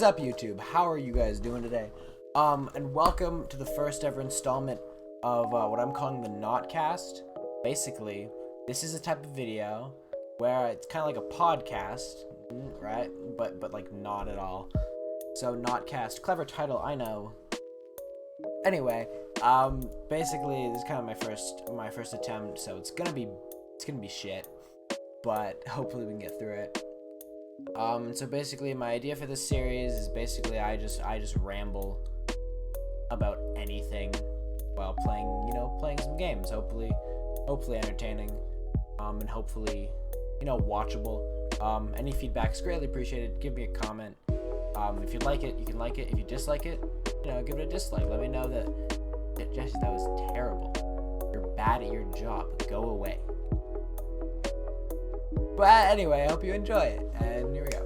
What's up, YouTube? How are you guys doing today? And welcome to the first ever installment of what I'm calling the NotCast. Basically, this is a type of video where it's kind of like a podcast, right? But like not at all. So NotCast, clever title, I know. Anyway, basically this is kind of my first attempt, so it's gonna be shit, but hopefully we can get through it. So basically my idea for this series is basically I just ramble about anything while playing some games, hopefully entertaining, and hopefully, watchable. Any feedback is greatly appreciated. Give me a comment. If you like it, you can like it. If you dislike it, give it a dislike. Let me know that Jesse, that was terrible. You're bad at your job. Go away. But anyway, I hope you enjoy it, and here we go.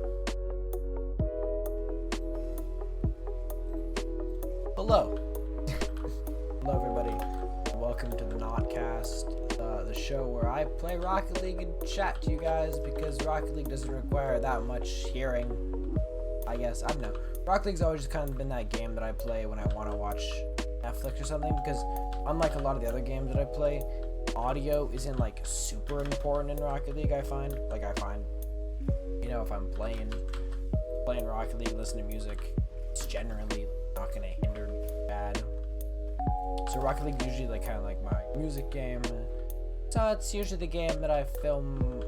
Hello. Hello, everybody. Welcome to the NotCast, the show where I play Rocket League and chat to you guys, because Rocket League doesn't require that much hearing, I guess. I don't know. Rocket League's always just kind of been that game that I play when I want to watch Netflix or something, because unlike a lot of the other games that I play, audio isn't like super important in Rocket League. I find if I'm playing Rocket League, listening to music, it's generally not gonna hinder me bad. So Rocket League usually kind of like my music game. So it's usually the game that I film.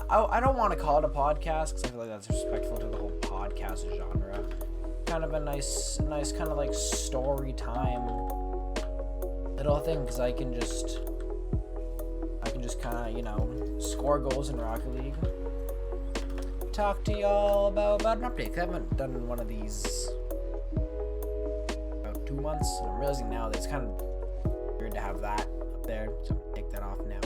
I don't want to call it a podcast because I feel like that's respectful to the whole podcast genre. Kind of a nice kind of like story time little thing, because I can just kind of score goals in Rocket League, talk to y'all about an update. I haven't done one of these about 2 months, and I'm realizing now that it's kind of weird to have that up there, so I'm gonna take that off now.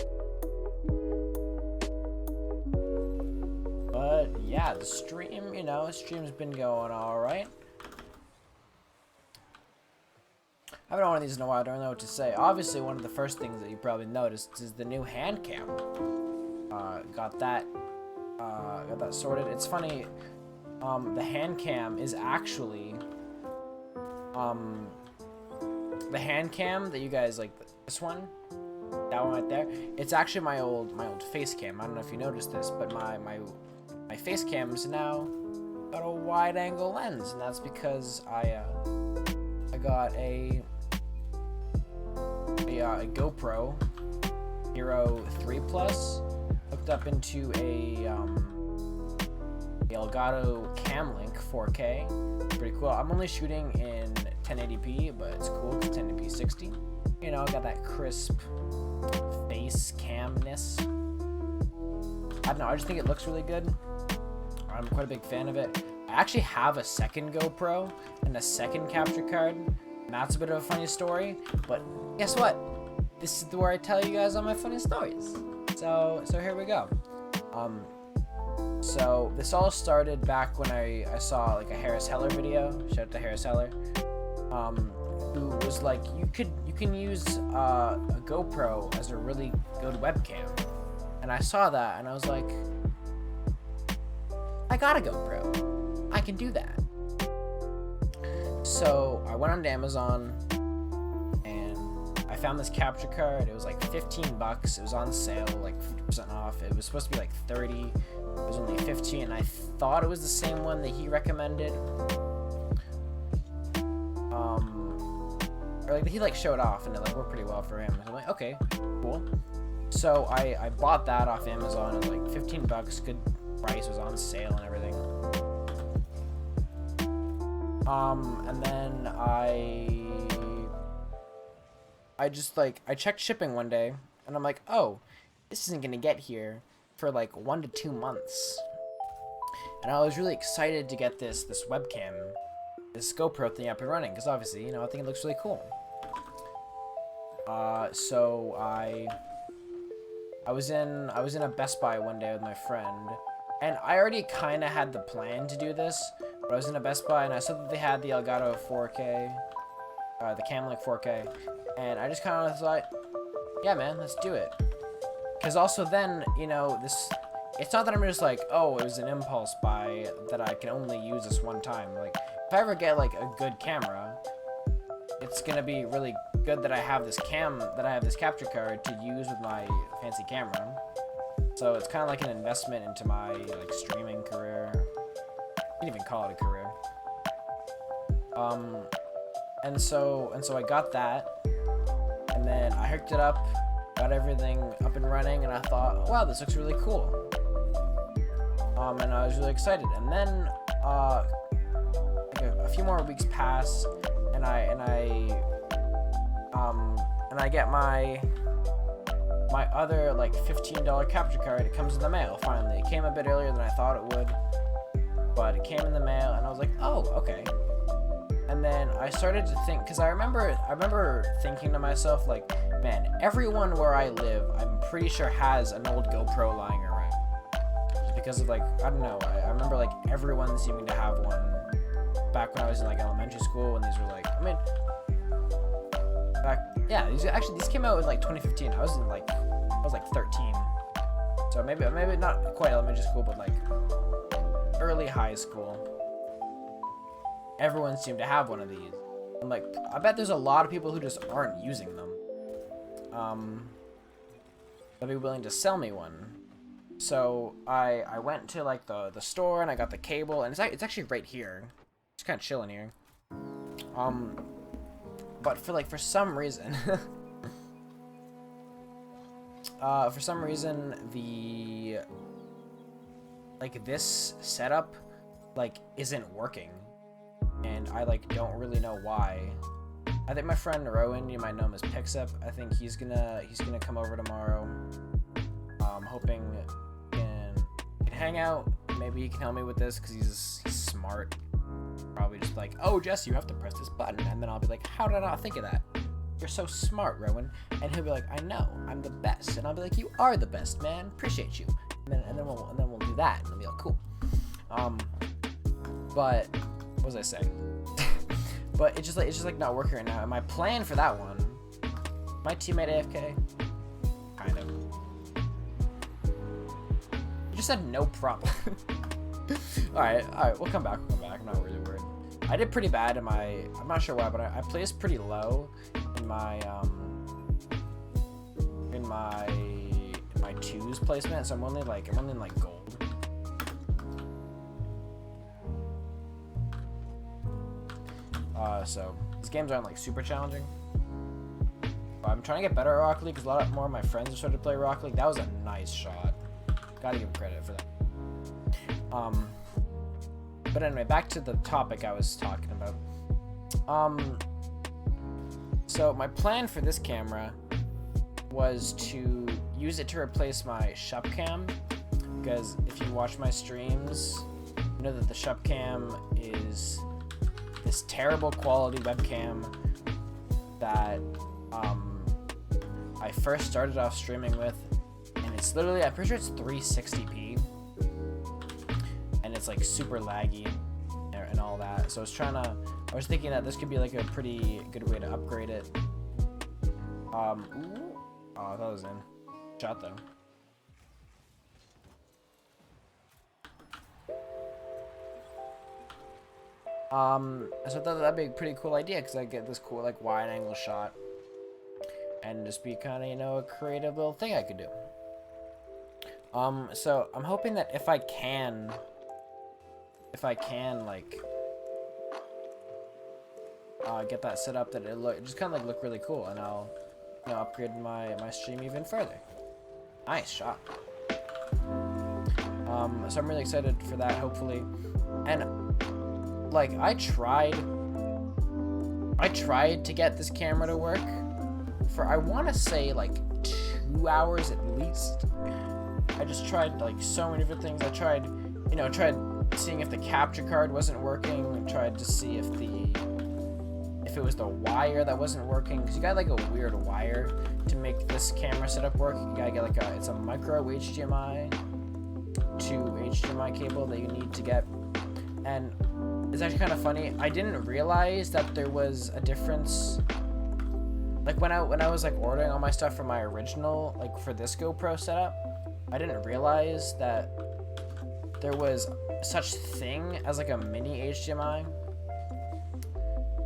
But yeah, the stream's been going alright. I haven't done one of these in a while. I don't know what to say. Obviously, one of the first things that you probably noticed is the new hand cam. Got that sorted. It's funny. The hand cam is actually the hand cam that you guys like. This one, that one right there. It's actually my old face cam. I don't know if you noticed this, but my face cam is now got a wide angle lens, and that's because I got a GoPro Hero 3 Plus hooked up into a Elgato Camlink 4K. Pretty cool. I'm only shooting in 1080p, but it's cool. It's 1080p 60. I got that crisp face camness. I don't know. I just think it looks really good. I'm quite a big fan of it. I actually have a second GoPro and a second capture card. And that's a bit of a funny story, but guess what? This is where I tell you guys all my funny stories. So here we go. So this all started back when I saw like a Harris Heller video. Shout out to Harris Heller. Who was like, you can use a GoPro as a really good webcam. And I saw that and I was like, I got a GoPro. I can do that. So I went on Amazon and I found this capture card. It was like $15. It was on sale, like 50% off. It was supposed to be like 30. It was only 15, and I thought it was the same one that he recommended. Or like he showed off, and it worked pretty well for him. So I'm like, okay, cool. So I bought that off Amazon. It was like $15, good price. It was on sale and everything. And then I just I checked shipping one day, and I'm like, oh, this isn't gonna get here for like 1 to 2 months. And I was really excited to get this webcam, this GoPro thing up and running, because obviously, I think it looks really cool. So I was in a Best Buy one day with my friend, and I already kind of had the plan to do this. But I was in a Best Buy and I saw that they had the Elgato 4K, the Camlink 4K, and I just kind of thought, yeah, man, let's do it. Because also then, it's not that I'm just like, oh, it was an impulse buy that I can only use this one time. Like, if I ever get like a good camera, it's gonna be really good that I have this capture card to use with my fancy camera. So it's kind of like an investment into my like streaming career. You can even call it a career. And so I got that, and then I hooked it up, got everything up and running, and I thought, wow, this looks really cool. And I was really excited. And then like a few more weeks pass, and I get my other like $15 capture card. It comes in the mail finally. It came a bit earlier than I thought it would, but it came in the mail, and I was like, oh, okay. And then I started to think, because I remember thinking to myself, like, man, everyone where I live, I'm pretty sure has an old GoPro lying around. Just because of, like, I don't know, I remember, like, everyone seeming to have one back when I was in, like, elementary school, when these were, like, I mean, these came out in, like, 2015. I was 13. So maybe not quite elementary school, but, like, early high school. Everyone seemed to have one of these. I'm like, I bet there's a lot of people who just aren't using them. They'll be willing to sell me one. So I went to like the store, and I got the cable, and it's actually right here. It's kind of chilling here. But for some reason, the like this setup like isn't working. And I like don't really know why. I think my friend Rowan, you might know him as Pixup, I think he's gonna come over tomorrow. Hoping he can hang out. Maybe he can help me with this, because he's smart. Probably just like, oh, Jess, you have to press this button, and then I'll be like, how did I not think of that? You're so smart, Rowan. And he'll be like, I know, I'm the best. And I'll be like, you are the best, man. Appreciate you. And then we'll do that, and it'll be all cool. But what was I saying? But it's just like not working right now. And my plan for that one, my teammate AFK, kind of. He just said no problem. all right, we'll come back. I'm not really worried. I did pretty bad in my, I'm not sure why, but I placed pretty low in my twos placement. So I'm only in like gold. So these games aren't like super challenging. But I'm trying to get better at Rocket League, because a lot more of my friends have started to play Rocket League. That was a nice shot. Gotta give credit for that. But anyway, back to the topic I was talking about. So my plan for this camera was to use it to replace my ShopCam, because if you watch my streams, you know that the ShopCam is this terrible quality webcam that I first started off streaming with, and it's literally, I'm pretty sure it's 360p, and it's like super laggy and all that. So I was thinking that this could be like a pretty good way to upgrade it. Oh, that was in shot though. So I thought that'd be a pretty cool idea, because I get this cool like wide angle shot, and just be kind of, you know, a creative little thing I could do. So I'm hoping that if I can like get that set up, that it just kind of like look really cool, and I'll, you know, upgrade my stream even further. Nice shot. So I'm really excited for that, hopefully. And like I tried to get this camera to work for, I want to say like 2 hours at least. I just tried like so many different things. I tried seeing if the capture card wasn't working. I tried to see if it was the wire that wasn't working, because you got like a weird wire to make this camera setup work. You gotta get like it's a micro HDMI to HDMI cable that you need to get. And it's actually kind of funny, I didn't realize that there was a difference. Like when I was like ordering all my stuff for my original, like for this GoPro setup, I didn't realize that there was such thing as like a mini HDMI.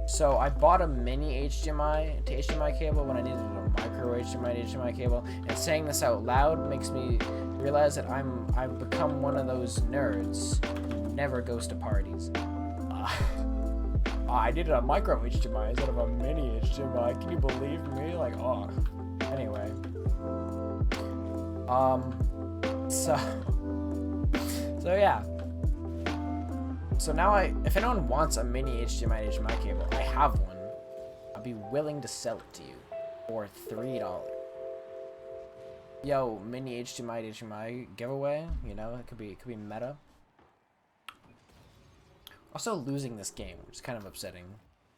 So I bought a mini HDMI to HDMI cable when I needed a micro HDMI to HDMI cable. And saying this out loud makes me realize that I've become one of those nerds who never goes to parties. I needed a micro HDMI instead of a mini HDMI. Can you believe me? Like, oh. Anyway. So yeah. So now if anyone wants a mini HDMI to HDMI cable, I have one. I'll be willing to sell it to you for $3. Yo, mini HDMI to HDMI giveaway. You know, it could be meta. Also losing this game, which is kind of upsetting.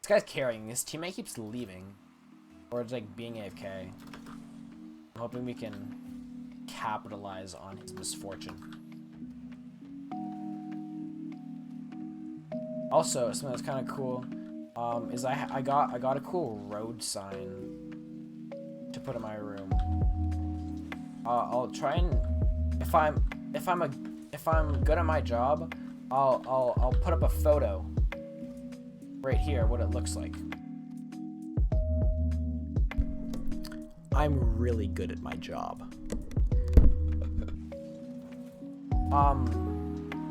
This guy's carrying. His teammate keeps leaving, or it's like being AFK. I'm hoping we can capitalize on his misfortune. Also, something that's kind of cool is I got a cool road sign to put in my room. I'll try and if I'm good at my job, I'll put up a photo right here what it looks like. I'm really good at my job.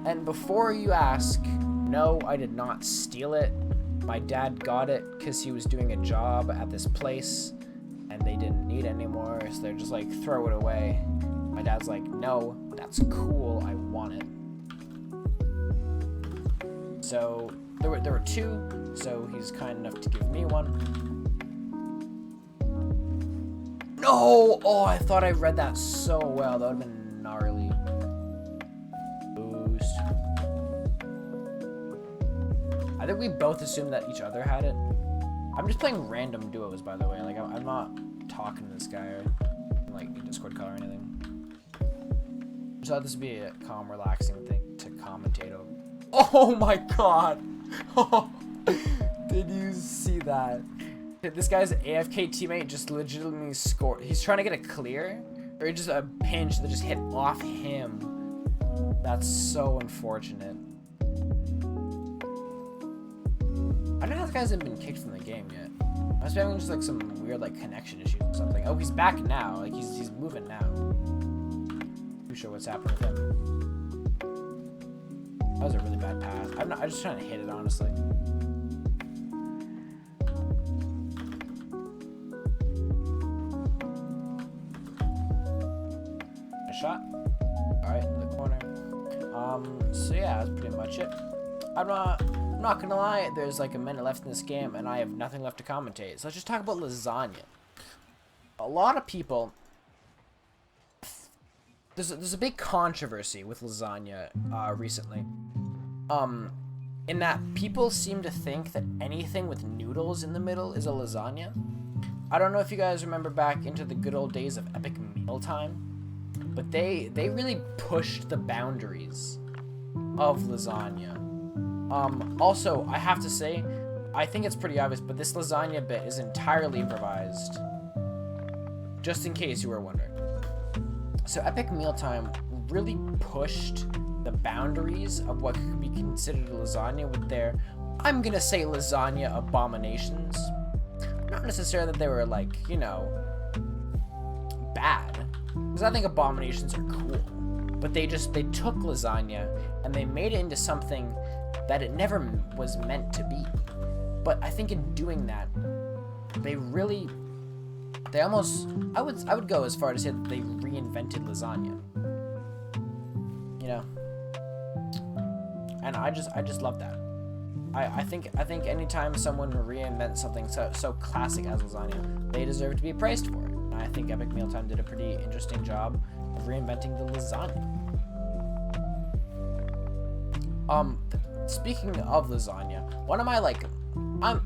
And before you ask, no, I did not steal it. My dad got it because he was doing a job at this place and they didn't need it anymore, so they're just like, throw it away. My dad's like, no, that's cool, I want it. So there were two, so he's kind enough to give me one. No! Oh, I thought I read that so well. That would have been gnarly. Boost. I think we both assumed that each other had it. I'm just playing random duos, by the way. Like, I'm not talking to this guy or like in Discord call or anything. Just thought this would be a calm, relaxing thing to commentate over. Oh my god! Did you see that? This guy's AFK teammate just legitimately scored. He's trying to get a clear, or just a pinch that just hit off him. That's so unfortunate. I don't know how this guy hasn't been kicked from the game yet. I must be having just like some weird like connection issues or something. Oh, he's back now. Like he's moving now. Too sure what's happening with him. That was a really bad pass. I'm just trying to hit it honestly. Shot. Alright, in the corner. So yeah, that's pretty much it. I'm not gonna lie, there's like a minute left in this game and I have nothing left to commentate. So let's just talk about lasagna. A lot of people, there's a big controversy with lasagna recently. In that people seem to think that anything with noodles in the middle is a lasagna. I don't know if you guys remember back into the good old days of Epic Mealtime. But they really pushed the boundaries of lasagna. Also, I have to say, I think it's pretty obvious, but this lasagna bit is entirely improvised. Just in case you were wondering. So Epic Mealtime really pushed the boundaries of what could be considered a lasagna with their, I'm gonna say lasagna abominations. Not necessarily that they were like, you know, bad. Because I think abominations are cool. But they took lasagna and they made it into something that it never was meant to be. But I think in doing that, they almost, I would go as far to say that they reinvented lasagna. You know? And I just love that. I think anytime someone reinvents something so classic as lasagna, they deserve to be praised for it. I think Epic Mealtime did a pretty interesting job of reinventing the lasagna. Speaking of lasagna, one of my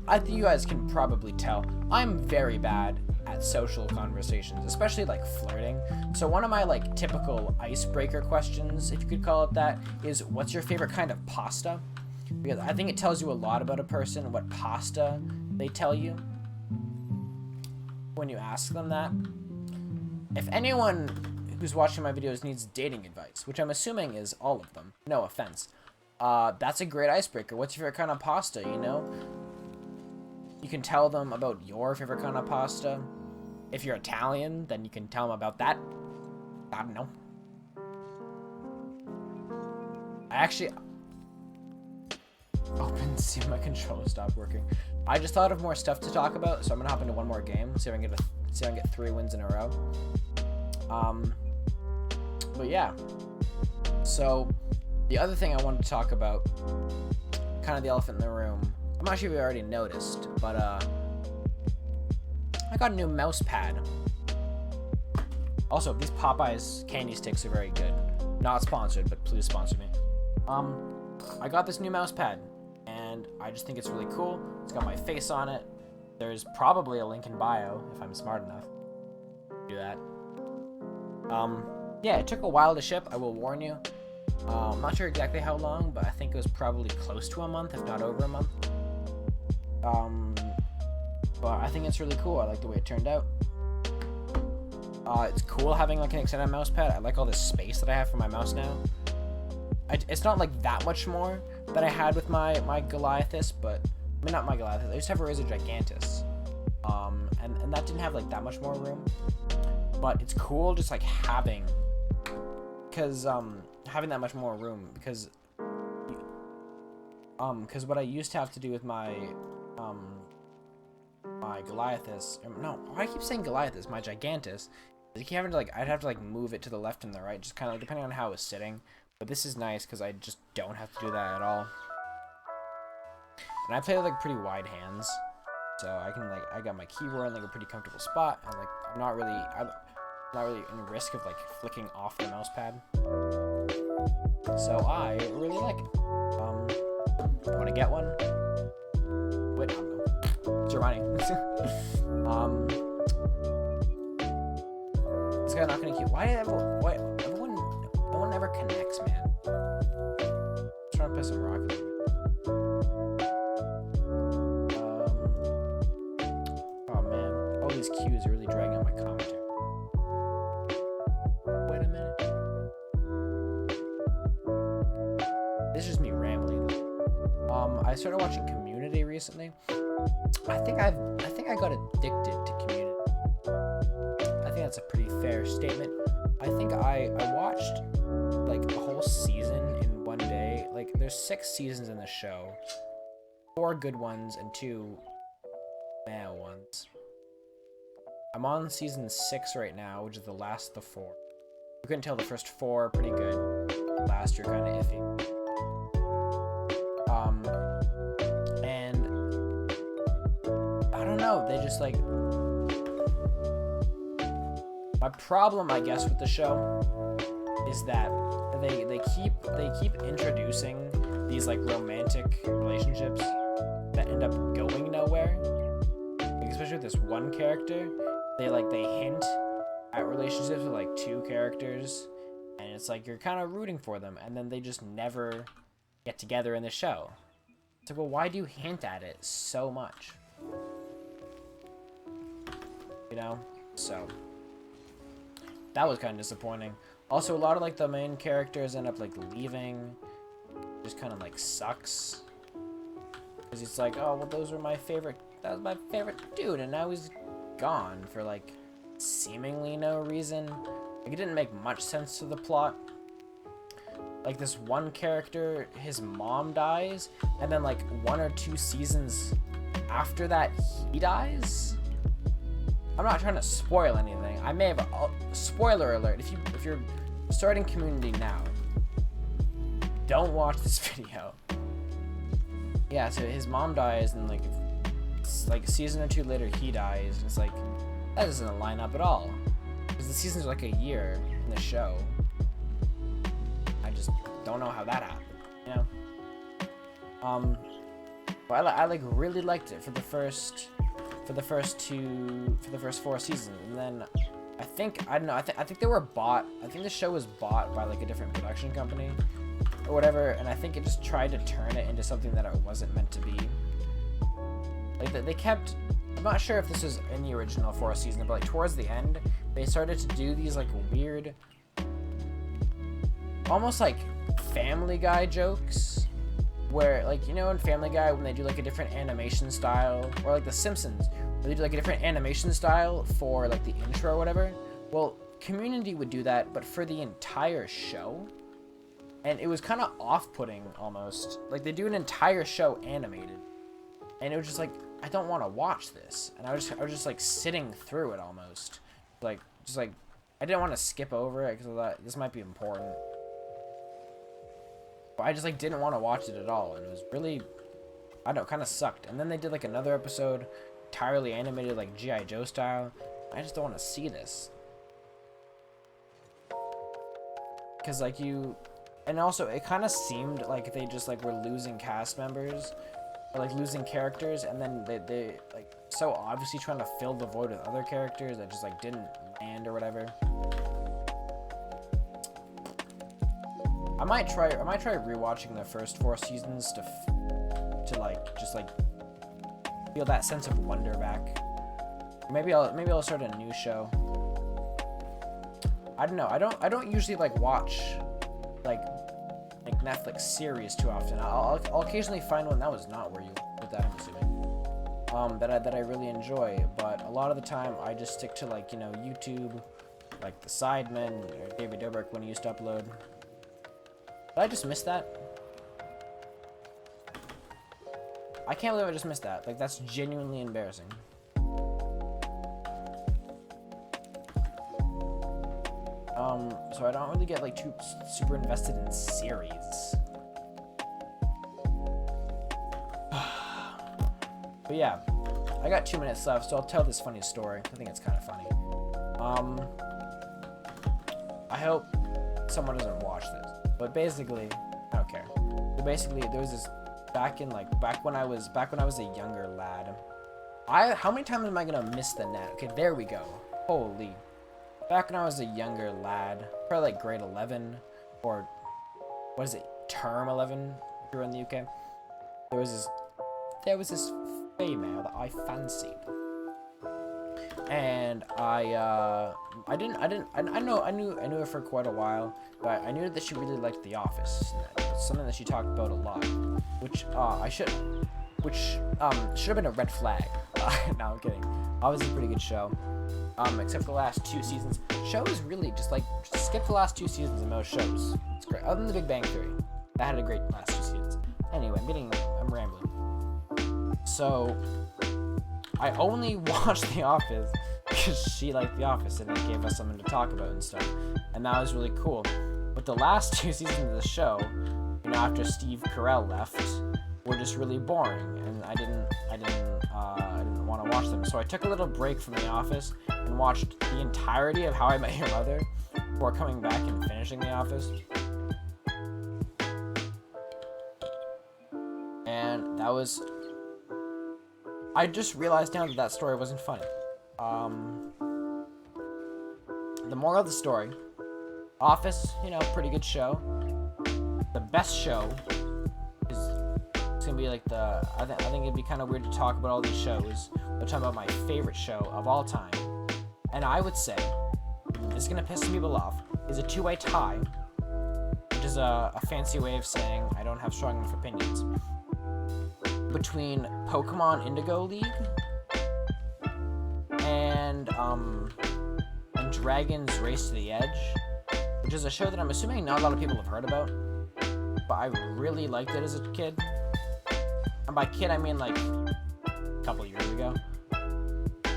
I think you guys can probably tell, I'm very bad at social conversations, especially like flirting. So one of my like typical icebreaker questions, if you could call it that, is what's your favorite kind of pasta? Because I think it tells you a lot about a person, what pasta they tell you when you ask them that. If anyone who's watching my videos needs dating advice, which I'm assuming is all of them. No offense. That's a great icebreaker. What's your favorite kind of pasta, you know? You can tell them about your favorite kind of pasta. If you're Italian, then you can tell them about that. I don't know. I actually... Open, see if my controller stopped working. I just thought of more stuff to talk about, so I'm gonna hop into one more game. See if I can get 3 wins in a row. But yeah. So, the other thing I wanted to talk about, kind of the elephant in the room. I'm not sure if you already noticed, but I got a new mouse pad. Also, these Popeyes candy sticks are very good. Not sponsored, but please sponsor me. I got this new mouse pad, and I just think it's really cool. It's got my face on it. There's probably a link in bio, if I'm smart enough to do that. Yeah, it took a while to ship, I will warn you. I'm not sure exactly how long, but I think it was probably close to a month, if not over a month. But I think it's really cool. I like the way it turned out. It's cool having like an extended mouse pad. I like all this space that I have for my mouse now. It's not like that much more than I had with my Goliathus, but I mean not my Goliathus. I used to have a Razor Gigantus, and that didn't have like that much more room. But it's cool just like having that much more room because what I used to have to do with my my Goliathus, no, I keep saying Goliathus, my Gigantus, I keep having to like, I'd have to like move it to the left and the right, just kind of like, depending on how it was sitting. But this is nice because I just don't have to do that at all. And I play with like pretty wide hands, so I can like, I got my keyboard in like a pretty comfortable spot, and like I'm not really in risk of like flicking off the mouse pad. So I really like it. Want to get one? Wait, I don't know. It's Giovanni. This guy not gonna keep. Why did everyone? No one ever connects, man. I'm trying to play some Rocket League. Oh man, all these cues are really dragging on my commentary. Wait a minute. This is just me rambling. I started watching Community recently. I think I got addicted to Community. I think that's a pretty fair statement. I think I watched like a whole season in one day. Like there's 6 seasons in the show. 4 good ones and 2 meh ones. I'm on season 6 right now, which is the last of the 4. You couldn't tell the first 4 are pretty good. Last year kind of iffy. And I don't know, they just like, my problem I guess with the show is that they keep introducing these like romantic relationships that end up going nowhere. Like, especially with this one character, they hint at relationships with like 2 characters, and it's like you're kind of rooting for them, and then they just never get together in the show. It's like, well, why do you hint at it so much? You know? So that was kind of disappointing. Also, a lot of like the main characters end up like leaving. Just kind of like sucks. Because it's like, oh, well, that was my favorite dude, and now he's gone for like seemingly no reason. Like, it didn't make much sense to the plot. Like, this one character, his mom dies, and then like 1 or 2 seasons after that, he dies. I'm not trying to spoil anything. I may have spoiler alert. If you're starting Community now, don't watch this video. Yeah, so his mom dies, and like it's like a season or 2 later he dies. And it's like, that doesn't line up at all, because the seasons are like a year in the show. I just don't know how that happened, you know. But I like really liked it for the first 4 seasons, and then I think they were bought. I think the show was bought by like a different production company or whatever, and I think it just tried to turn it into something that it wasn't meant to be. Like they kept I'm not sure if this was in the original 4th season, but like towards the end, they started to do these like weird, almost like Family Guy jokes, where like, you know, in Family Guy when they do like a different animation style, or like The Simpsons, where they do like a different animation style for like the intro or whatever. Well, Community would do that, but for the entire show, and it was kind of off-putting almost. Like they do an entire show animated, and it was just like, I don't want to watch this, and I was just like sitting through it almost, like just like I didn't want to skip over it because I thought this might be important, but I just like didn't want to watch it at all, and it was really, I don't know, kind of sucked. And then they did like another episode entirely animated like G.I. Joe style. I just don't want to see this, because like and also it kind of seemed like they just like were losing cast members, or like losing characters, and then they like so obviously trying to fill the void with other characters that just like didn't land or whatever. I might try rewatching the first 4 seasons to like just like feel that sense of wonder back. Maybe I'll start a new show. I don't know. I don't usually like watch like Netflix series too often. I'll occasionally find one. That was not where you put that, I'm assuming. That I really enjoy, but a lot of the time I just stick to like, you know, YouTube, like The Sidemen or David Dobrik when he used to upload. Did I just miss that? I can't believe I just missed that. Like, that's genuinely embarrassing. So I don't really get like too super invested in series. But yeah, I got 2 minutes left, so I'll tell this funny story. I think it's kind of funny. I hope someone doesn't watch this, but basically, I don't care. But basically, there was this back when I was a younger lad. How many times am I gonna miss the net? Okay, there we go. Holy. Back when I was a younger lad, probably like grade 11, or what is it, term 11 if you're in the UK. There was this female that I fancied, and I knew her for quite a while, but I knew that she really liked The Office. It's something that she talked about a lot, which should have been a red flag. No, I'm kidding. Obviously, a pretty good show. Except for the last 2 seasons. Show is really just skip the last 2 seasons of most shows. It's great. Other than The Big Bang Theory, that had a great last 2 seasons. Anyway, I'm rambling. So, I only watched The Office because she liked The Office and it gave us something to talk about and stuff, and that was really cool. But the last 2 seasons of the show, you know, after Steve Carell left, were just really boring, and I didn't want to watch them. So I took a little break from The Office and watched the entirety of How I Met Your Mother before coming back and finishing The Office. And that was... I just realized now that story wasn't funny. The moral of the story: Office, you know, pretty good show. The best show is... It's gonna be like I think it'd be kind of weird to talk about all these shows, but talking about my favorite show of all time, and I would say, this is gonna piss some people off, is a 2-way tie, which is a fancy way of saying I don't have strong enough opinions, between Pokemon Indigo League and Dragon's Race to the Edge, which is a show that I'm assuming not a lot of people have heard about, but I really liked it as a kid. And by kid, I mean like a couple years ago.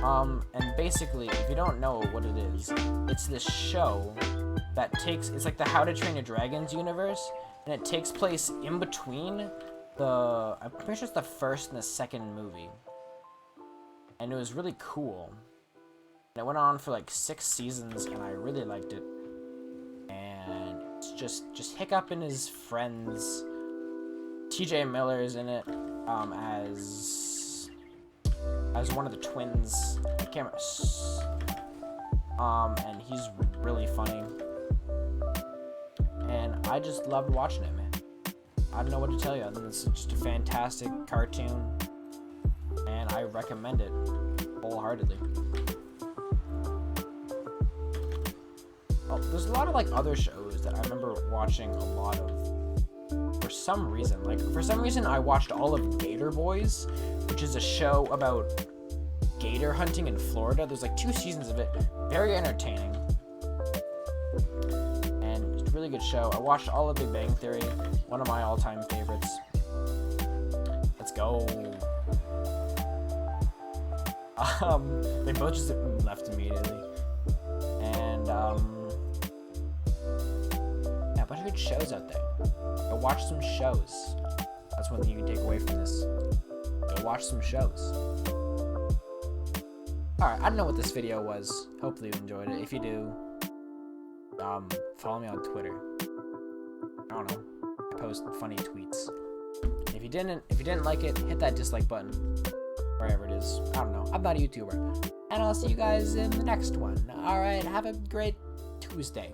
And basically, if you don't know what it is, it's this show that it's like the How to Train Your Dragons universe, and it takes place in between I'm pretty sure it's the first and the second movie. And it was really cool. And it went on for like 6 seasons, and I really liked it. And it's just Hiccup and his friends. TJ Miller is in it as one of the twins. I can't remember. And he's really funny. And I just loved watching it, man. I don't know what to tell you other than it's just a fantastic cartoon. And and I recommend it wholeheartedly. Well, there's a lot of like other shows that I remember watching a lot of. For some reason, I watched all of Gator Boys, which is a show about gator hunting in Florida. There's like 2 seasons of it. Very entertaining. And it's a really good show. I watched all of Big Bang Theory, one of my all-time favorites. Let's go. They both just left immediately. And yeah, a bunch of good shows out there. Go watch some shows. That's one thing you can take away from this. Go watch some shows. Alright, I don't know what this video was. Hopefully you enjoyed it. If you do, follow me on Twitter. I don't know. I post funny tweets. If you didn't like it, hit that dislike button. Wherever it is. I don't know. I'm not a YouTuber. And I'll see you guys in the next one. Alright, have a great Tuesday.